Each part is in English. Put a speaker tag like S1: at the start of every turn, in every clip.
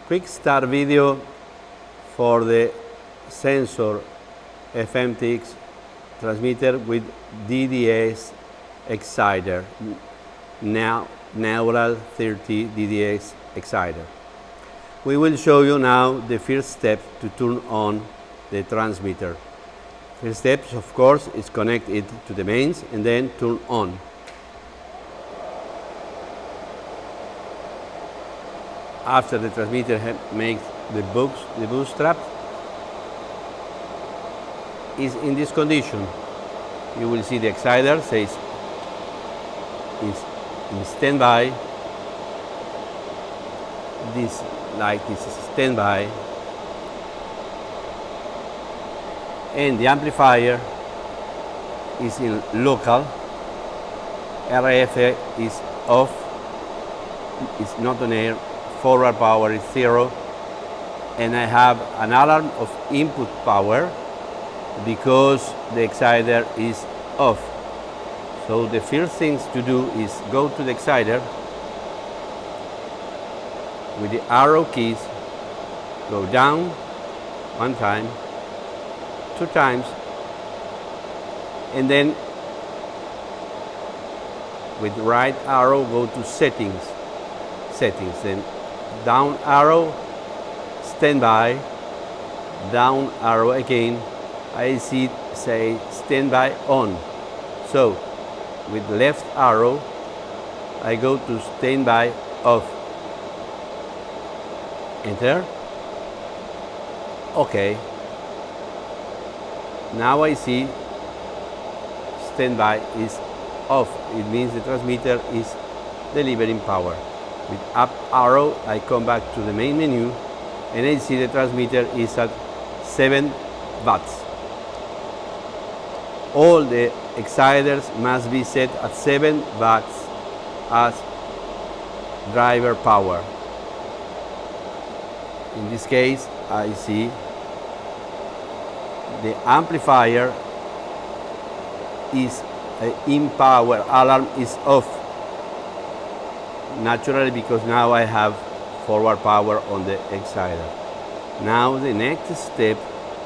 S1: Quick start video for the sensor FMTX transmitter with DDS exciter, now neural 30 DDS exciter. We will show you now the first step to turn on the transmitter. First step, of course, is connect it to the mains and then turn on. After the transmitter makes the bootstrap, is in this condition. You will see the exciter says is in standby. This light is standby, and the amplifier is in local. RF is off. It's not on air. Forward power is 0, and I have an alarm of input power because the exciter is off. So the first thing to do is go to the exciter with the arrow keys, go down one time, 2 times, and then with right arrow go to settings, then down arrow, standby, down arrow again. I see say standby on. So with left arrow, I go to standby off. Enter. Okay. Now I see standby is off. It means the transmitter is delivering power. With up arrow, I come back to the main menu and I see the transmitter is at 7 watts. All the exciters must be set at 7 watts as driver power. In this case, I see the amplifier is in power, alarm is off. Naturally, because now I have forward power on the exciter. Now the next step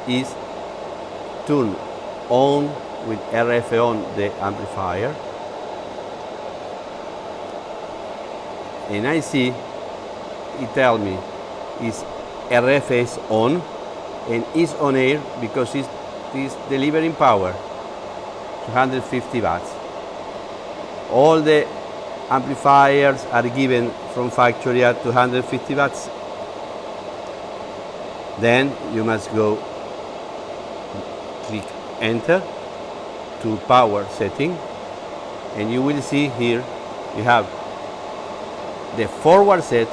S1: is turn on with RF on the amplifier, and I see it tells me is RF is on and is on air because it is delivering power 250 watts. All the amplifiers are given from factory at 250 watts. Then you must go click enter to power setting, and you will see here you have the forward set,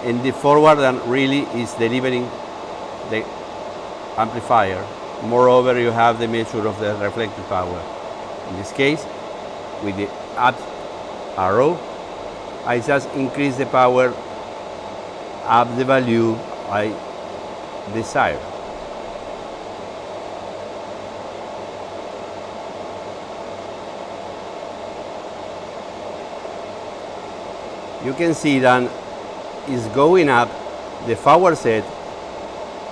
S1: and the forward and really is delivering the amplifier. Moreover, you have the measure of the reflected power. In this case, with the up arrow, I just increase the power up the value I desire. You can see that is going up the forward set,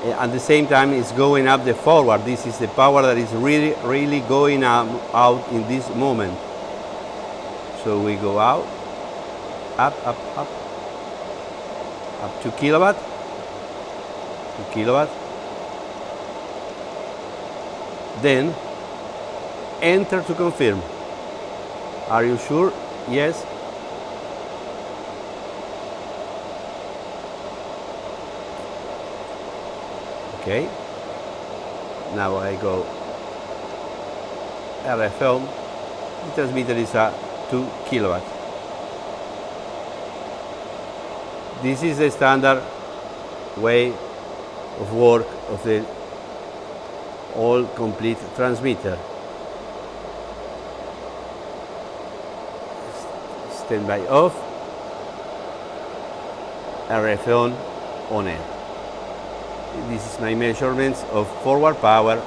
S1: at the same time it's going up the forward. This is the power that is really going out in this moment. So we go out, up 2 kilowatt, 2 kilowatt. Then enter to confirm. Are you sure? Yes. Okay. Now I go RF on. The transmitter is a 2 kilowatt. This is the standard way of work of the all complete transmitter. Standby off, RF on air. This is my measurements of forward power